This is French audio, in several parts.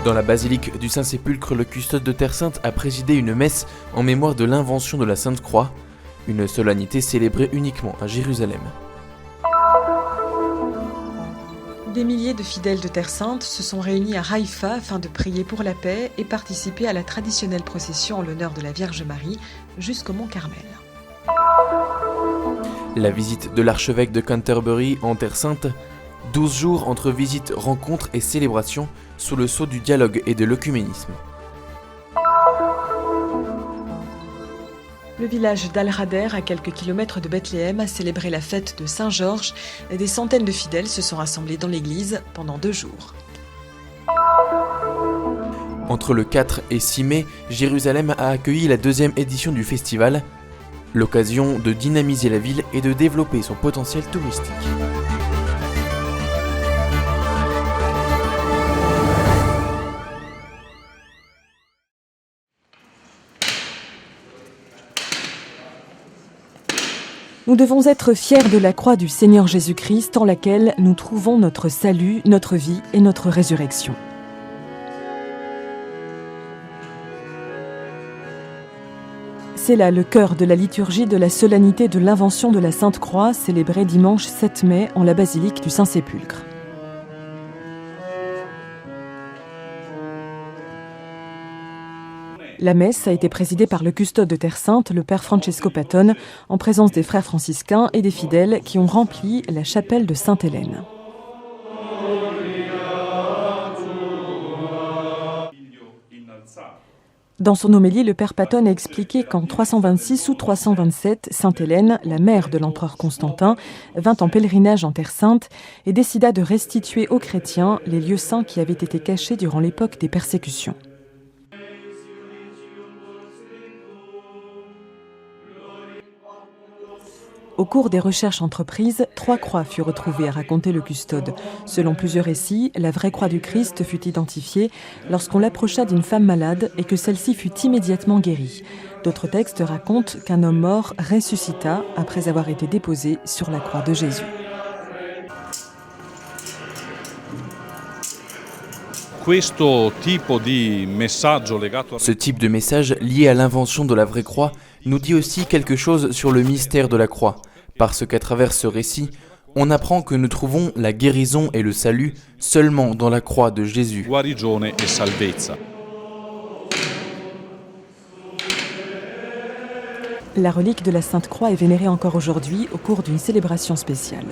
Dans la basilique du Saint-Sépulcre, le custode de Terre Sainte a présidé une messe en mémoire de l'invention de la Sainte Croix, une solennité célébrée uniquement à Jérusalem. Des milliers de fidèles de Terre Sainte se sont réunis à Haïfa afin de prier pour la paix et participer à la traditionnelle procession en l'honneur de la Vierge Marie jusqu'au mont Carmel. La visite de l'archevêque de Canterbury en Terre Sainte, 12 jours entre visites, rencontres et célébrations sous le sceau du dialogue et de l'œcuménisme. Le village d'Al-Rader, à quelques kilomètres de Bethléem, a célébré la fête de Saint-Georges et des centaines de fidèles se sont rassemblés dans l'église pendant 2 jours. Entre le 4 et 6 mai, Jérusalem a accueilli la 2e édition du festival, l'occasion de dynamiser la ville et de développer son potentiel touristique. Nous devons être fiers de la croix du Seigneur Jésus-Christ en laquelle nous trouvons notre salut, notre vie et notre résurrection. C'est là le cœur de la liturgie de la solennité de l'invention de la Sainte Croix, célébrée dimanche 7 mai en la basilique du Saint-Sépulcre. La messe a été présidée par le custode de Terre Sainte, le père Francesco Patton, en présence des frères franciscains et des fidèles qui ont rempli la chapelle de Sainte-Hélène. Dans son homélie, le père Patton a expliqué qu'en 326 ou 327, Sainte-Hélène, la mère de l'empereur Constantin, vint en pèlerinage en Terre Sainte et décida de restituer aux chrétiens les lieux saints qui avaient été cachés durant l'époque des persécutions. Au cours des recherches entreprises, 3 croix furent retrouvées, a raconté le custode. Selon plusieurs récits, la vraie croix du Christ fut identifiée lorsqu'on l'approcha d'une femme malade et que celle-ci fut immédiatement guérie. D'autres textes racontent qu'un homme mort ressuscita après avoir été déposé sur la croix de Jésus. Ce type de message lié à l'invention de la vraie croix nous dit aussi quelque chose sur le mystère de la croix, parce qu'à travers ce récit, on apprend que nous trouvons la guérison et le salut seulement dans la croix de Jésus. La relique de la Sainte Croix est vénérée encore aujourd'hui au cours d'une célébration spéciale.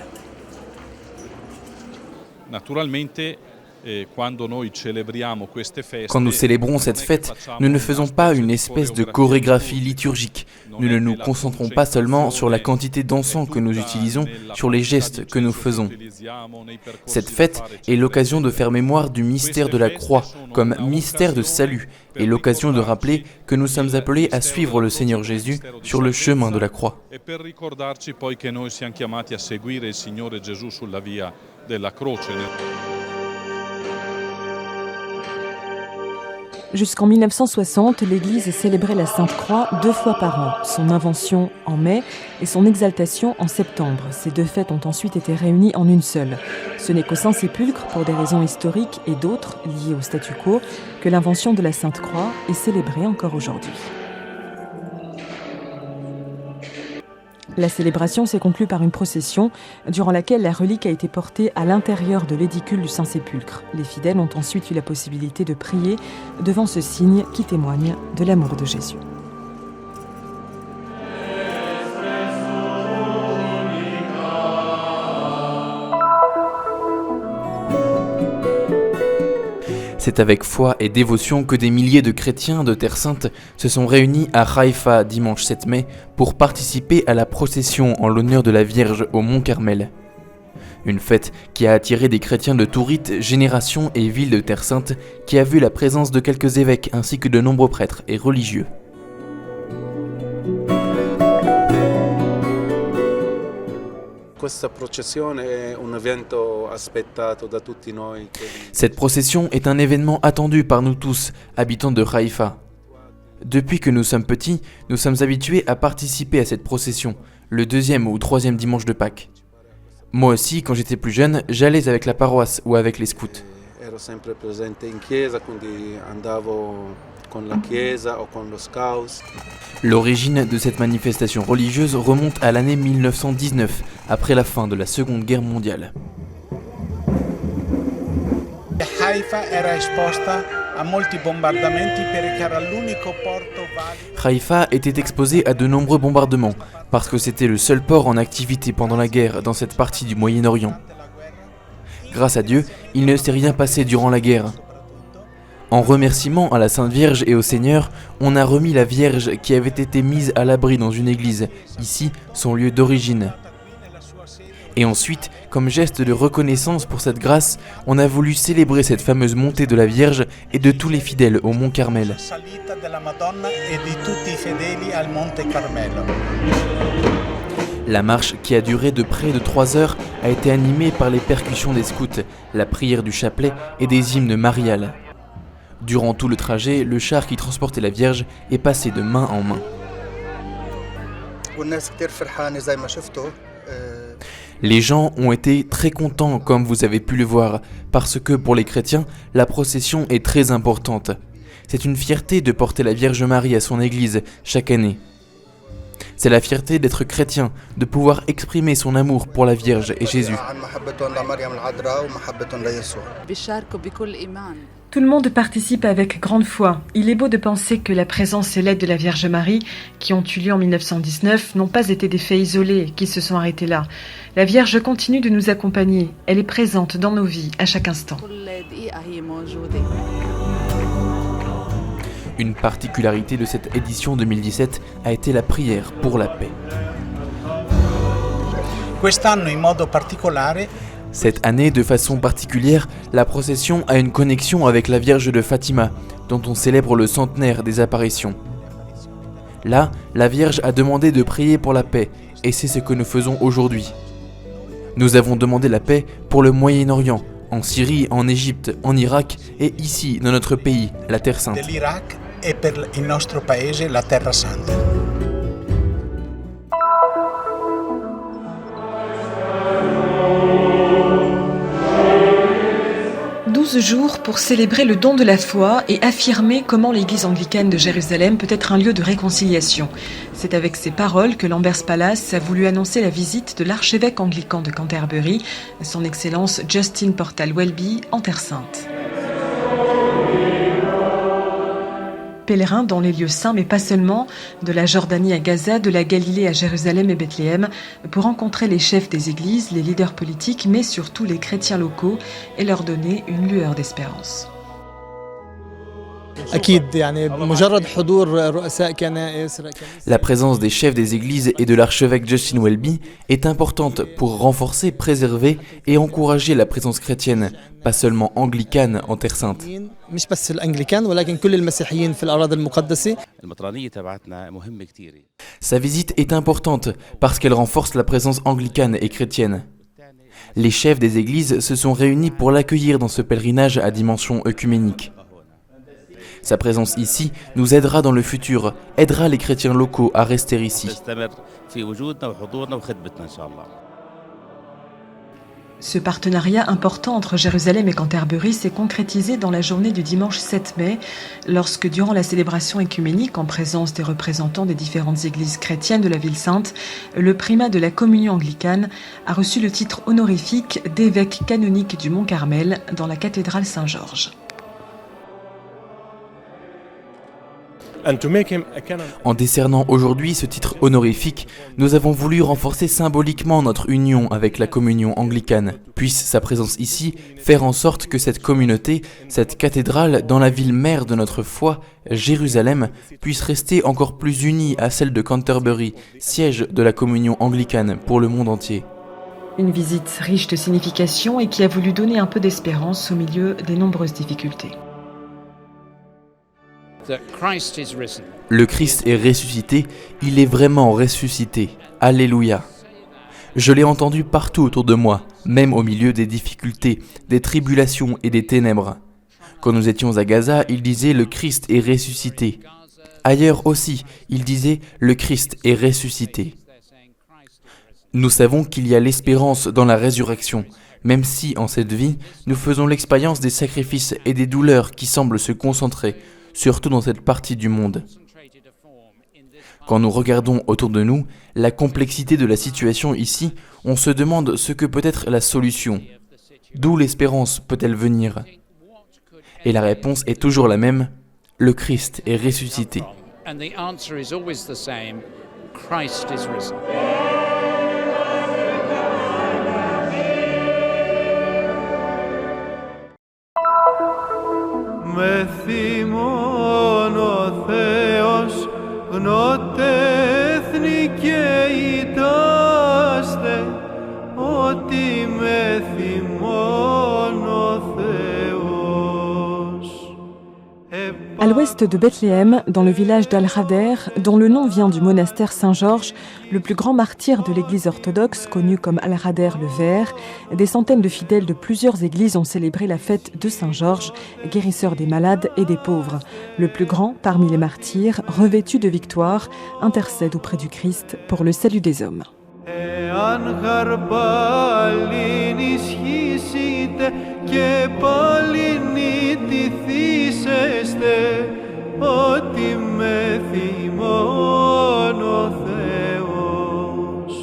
Quand nous célébrons cette fête, nous ne faisons pas une espèce de chorégraphie liturgique. Nous ne nous concentrons pas seulement sur la quantité d'encens que nous utilisons, sur les gestes que nous faisons. Cette fête est l'occasion de faire mémoire du mystère de la croix comme mystère de salut et l'occasion de rappeler que nous sommes appelés à suivre le Seigneur Jésus sur le chemin de la croix. Jusqu'en 1960, l'Église célébrait la Sainte Croix 2 fois par an, son invention en mai et son exaltation en septembre. Ces 2 fêtes ont ensuite été réunies en une seule. Ce n'est qu'au Saint-Sépulcre, pour des raisons historiques et d'autres liées au statu quo, que l'invention de la Sainte Croix est célébrée encore aujourd'hui. La célébration s'est conclue par une procession durant laquelle la relique a été portée à l'intérieur de l'édicule du Saint-Sépulcre. Les fidèles ont ensuite eu la possibilité de prier devant ce signe qui témoigne de l'amour de Jésus. C'est avec foi et dévotion que des milliers de chrétiens de Terre Sainte se sont réunis à Haïfa dimanche 7 mai pour participer à la procession en l'honneur de la Vierge au mont Carmel. Une fête qui a attiré des chrétiens de tout rite, générations et villes de Terre Sainte, qui a vu la présence de quelques évêques ainsi que de nombreux prêtres et religieux. Cette procession est un événement attendu par nous tous, habitants de Haïfa. Depuis que nous sommes petits, nous sommes habitués à participer à cette procession, le 2e ou 3e dimanche de Pâques. Moi aussi, quand j'étais plus jeune, j'allais avec la paroisse ou avec les scouts. L'origine de cette manifestation religieuse remonte à l'année 1919, après la fin de la Seconde Guerre mondiale. Haïfa était exposé à de nombreux bombardements, parce que c'était le seul port en activité pendant la guerre dans cette partie du Moyen-Orient. Grâce à Dieu, il ne s'est rien passé durant la guerre. En remerciement à la Sainte Vierge et au Seigneur, on a remis la Vierge qui avait été mise à l'abri dans une église, ici son lieu d'origine. Et ensuite, comme geste de reconnaissance pour cette grâce, on a voulu célébrer cette fameuse montée de la Vierge et de tous les fidèles au Mont Carmel. La marche, qui a duré de près de 3 heures, a été animée par les percussions des scouts, la prière du chapelet et des hymnes mariales. Durant tout le trajet, le char qui transportait la Vierge est passé de main en main. Les gens ont été très contents, comme vous avez pu le voir, parce que pour les chrétiens, la procession est très importante. C'est une fierté de porter la Vierge Marie à son église chaque année. C'est la fierté d'être chrétien, de pouvoir exprimer son amour pour la Vierge et Jésus. Tout le monde participe avec grande foi. Il est beau de penser que la présence et l'aide de la Vierge Marie, qui ont eu lieu en 1919, n'ont pas été des faits isolés qui se sont arrêtés là. La Vierge continue de nous accompagner. Elle est présente dans nos vies à chaque instant. Une particularité de cette édition 2017 a été la prière pour la paix. Cette année, de façon particulière, la procession a une connexion avec la Vierge de Fatima, dont on célèbre le centenaire des apparitions. Là, la Vierge a demandé de prier pour la paix, et c'est ce que nous faisons aujourd'hui. Nous avons demandé la paix pour le Moyen-Orient, en Syrie, en Égypte, en Irak et ici, dans notre pays, la Terre Sainte. E per il nostro paese, la Terra Santa. « 12 jours pour célébrer le don de la foi et affirmer comment l'église anglicane de Jérusalem peut être un lieu de réconciliation. C'est avec ces paroles que l'Ambers Palace a voulu annoncer la visite de l'archevêque anglican de Canterbury, son Excellence Justin Portal Welby, en Terre Sainte. Pèlerins dans les lieux saints, mais pas seulement, de la Jordanie à Gaza, de la Galilée à Jérusalem et Bethléem, pour rencontrer les chefs des églises, les leaders politiques, mais surtout les chrétiens locaux, et leur donner une lueur d'espérance. La présence des chefs des églises et de l'archevêque Justin Welby est importante pour renforcer, préserver et encourager la présence chrétienne, pas seulement anglicane en Terre Sainte. Sa visite est importante parce qu'elle renforce la présence anglicane et chrétienne. Les chefs des églises se sont réunis pour l'accueillir dans ce pèlerinage à dimension œcuménique. Sa présence ici nous aidera dans le futur, aidera les chrétiens locaux à rester ici. Ce partenariat important entre Jérusalem et Canterbury s'est concrétisé dans la journée du dimanche 7 mai, lorsque, durant la célébration œcuménique en présence des représentants des différentes églises chrétiennes de la ville sainte, le primat de la communion anglicane a reçu le titre honorifique d'évêque canonique du Mont Carmel dans la cathédrale Saint-Georges. En décernant aujourd'hui ce titre honorifique, nous avons voulu renforcer symboliquement notre union avec la communion anglicane. Puisse sa présence ici faire en sorte que cette communauté, cette cathédrale dans la ville mère de notre foi, Jérusalem, puisse rester encore plus unie à celle de Canterbury, siège de la communion anglicane pour le monde entier. Une visite riche de signification et qui a voulu donner un peu d'espérance au milieu des nombreuses difficultés. Le Christ est ressuscité, il est vraiment ressuscité. Alléluia. Je l'ai entendu partout autour de moi, même au milieu des difficultés, des tribulations et des ténèbres. Quand nous étions à Gaza, il disait « Le Christ est ressuscité ». Ailleurs aussi, il disait « Le Christ est ressuscité ». Nous savons qu'il y a l'espérance dans la résurrection, même si, en cette vie, nous faisons l'expérience des sacrifices et des douleurs qui semblent se concentrer, surtout dans cette partie du monde. Quand nous regardons autour de nous la complexité de la situation ici, on se demande ce que peut être la solution. D'où l'espérance peut-elle venir? Et la réponse est toujours la même, le Christ est ressuscité. And the answer is always the same, Christ is risen. Με θυμών ο Θεός γνωτέθνη και ητάστε ότι με θυμών ο Θεός. À l'ouest de Bethléem, dans le village d'Al-Hader, dont le nom vient du monastère Saint-Georges, le plus grand martyr de l'église orthodoxe, connu comme Al-Hader le Vert, des centaines de fidèles de plusieurs églises ont célébré la fête de Saint-Georges, guérisseur des malades et des pauvres. Le plus grand parmi les martyrs, revêtu de victoire, intercède auprès du Christ pour le salut des hommes. Εάν χαρπάλιν ισχύσετε και πάλιν ιτηθήσεστε, ότι με θυμών ο Θεός.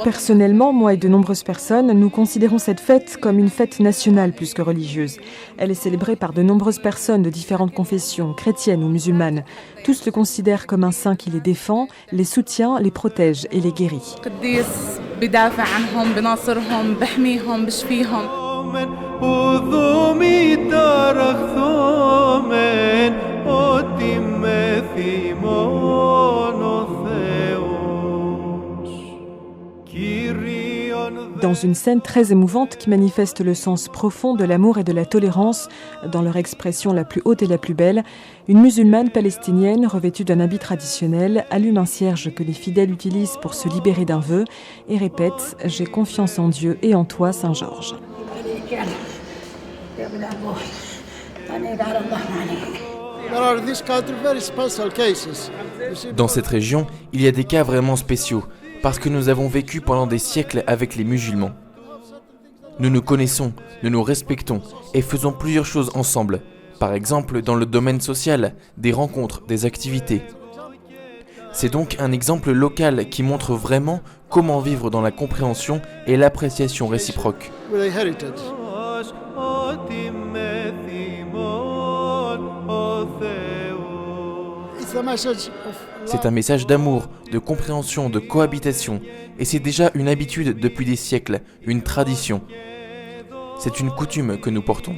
Personnellement, moi et de nombreuses personnes, nous considérons cette fête comme une fête nationale plus que religieuse. Elle est célébrée par de nombreuses personnes de différentes confessions, chrétiennes ou musulmanes. Tous le considèrent comme un saint qui les défend, les soutient, les protège et les guérit. Dans une scène très émouvante qui manifeste le sens profond de l'amour et de la tolérance dans leur expression la plus haute et la plus belle, une musulmane palestinienne revêtue d'un habit traditionnel allume un cierge que les fidèles utilisent pour se libérer d'un vœu et répète « J'ai confiance en Dieu et en toi, Saint-Georges ». Dans cette région, il y a des cas vraiment spéciaux, parce que nous avons vécu pendant des siècles avec les musulmans. Nous nous connaissons, nous nous respectons et faisons plusieurs choses ensemble, par exemple dans le domaine social, des rencontres, des activités. C'est donc un exemple local qui montre vraiment comment vivre dans la compréhension et l'appréciation réciproque. C'est un message d'amour, de compréhension, de cohabitation, et c'est déjà une habitude depuis des siècles, une tradition. C'est une coutume que nous portons.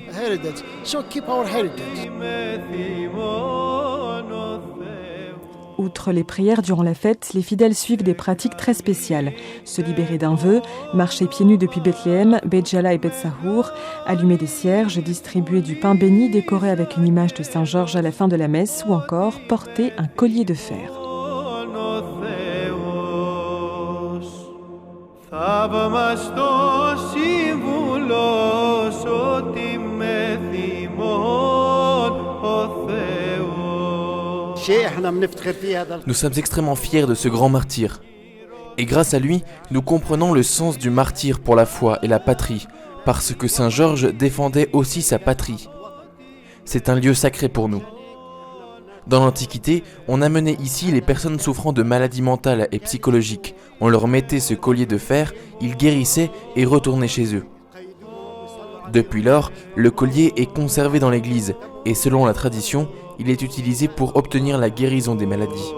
Outre les prières durant la fête, les fidèles suivent des pratiques très spéciales. Se libérer d'un vœu, marcher pieds nus depuis Bethléem, Beit Jala et Beit Sahour, allumer des cierges, distribuer du pain béni décoré avec une image de Saint-Georges à la fin de la messe ou encore porter un collier de fer. Nous sommes extrêmement fiers de ce grand martyr. Et grâce à lui, nous comprenons le sens du martyr pour la foi et la patrie, parce que Saint Georges défendait aussi sa patrie. C'est un lieu sacré pour nous. Dans l'Antiquité, on amenait ici les personnes souffrant de maladies mentales et psychologiques. On leur mettait ce collier de fer, ils guérissaient et retournaient chez eux. Depuis lors, le collier est conservé dans l'église et selon la tradition, il est utilisé pour obtenir la guérison des maladies.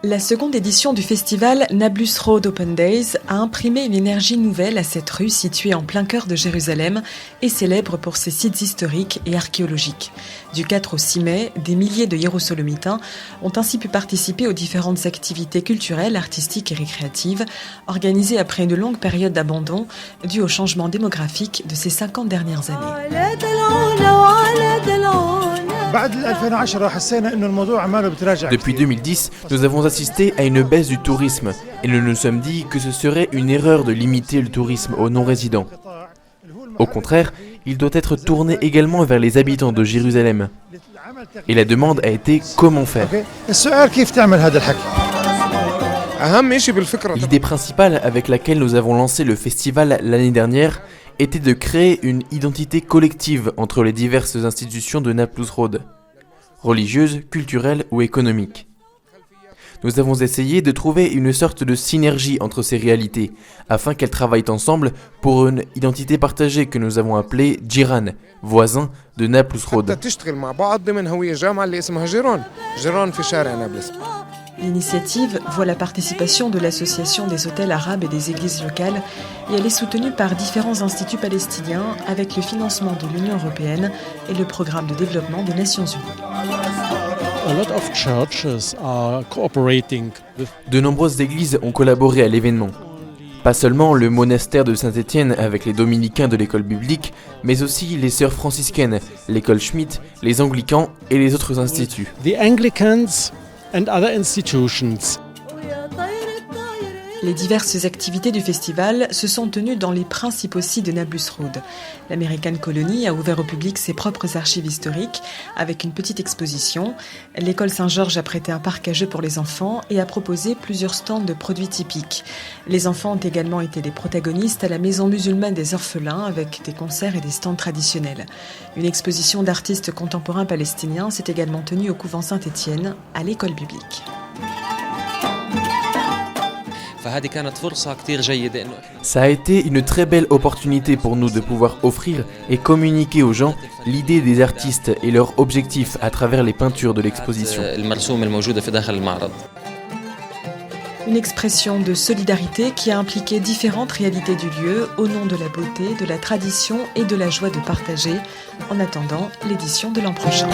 La seconde édition du festival Nablus Road Open Days a imprimé une énergie nouvelle à cette rue située en plein cœur de Jérusalem et célèbre pour ses sites historiques et archéologiques. Du 4 au 6 mai, des milliers de Hiérosolomitains ont ainsi pu participer aux différentes activités culturelles, artistiques et récréatives organisées après une longue période d'abandon due au changement démographique de ces 50 dernières années. Depuis 2010, nous avons assisté à une baisse du tourisme et nous nous sommes dit que ce serait une erreur de limiter le tourisme aux non-résidents. Au contraire, il doit être tourné également vers les habitants de Jérusalem. Et la demande a été comment faire. L'idée principale avec laquelle nous avons lancé le festival l'année dernière était de créer une identité collective entre les diverses institutions de Naplouse Road, religieuses, culturelles ou économiques. Nous avons essayé de trouver une sorte de synergie entre ces réalités, afin qu'elles travaillent ensemble pour une identité partagée que nous avons appelée Jiran, voisin de Naplouse Road. L'initiative voit la participation de l'Association des hôtels arabes et des églises locales et elle est soutenue par différents instituts palestiniens avec le financement de l'Union européenne et le programme de développement des Nations Unies. De nombreuses églises ont collaboré à l'événement. Pas seulement le monastère de Saint-Étienne avec les dominicains de l'école biblique, mais aussi les sœurs franciscaines, l'école Schmitt, les anglicans et les autres instituts. And other institutions. Les diverses activités du festival se sont tenues dans les principaux sites de Nablus Road. L'American Colony a ouvert au public ses propres archives historiques avec une petite exposition. L'école Saint-Georges a prêté un parc à jeux pour les enfants et a proposé plusieurs stands de produits typiques. Les enfants ont également été des protagonistes à la maison musulmane des orphelins avec des concerts et des stands traditionnels. Une exposition d'artistes contemporains palestiniens s'est également tenue au couvent Saint-Étienne à l'école biblique. Ça a été une très belle opportunité pour nous de pouvoir offrir et communiquer aux gens l'idée des artistes et leurs objectifs à travers les peintures de l'exposition. Une expression de solidarité qui a impliqué différentes réalités du lieu au nom de la beauté, de la tradition et de la joie de partager, en attendant l'édition de l'an prochain.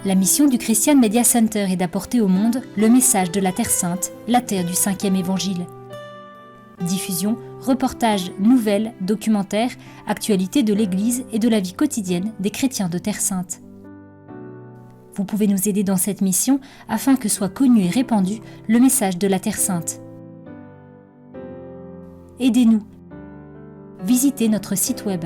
La mission du Christian Media Center est d'apporter au monde le message de la Terre Sainte, la terre du 5e évangile. Diffusion, reportages, nouvelles, documentaires, actualités de l'Église et de la vie quotidienne des chrétiens de Terre Sainte. Vous pouvez nous aider dans cette mission afin que soit connu et répandu le message de la Terre Sainte. Aidez-nous. Visitez notre site web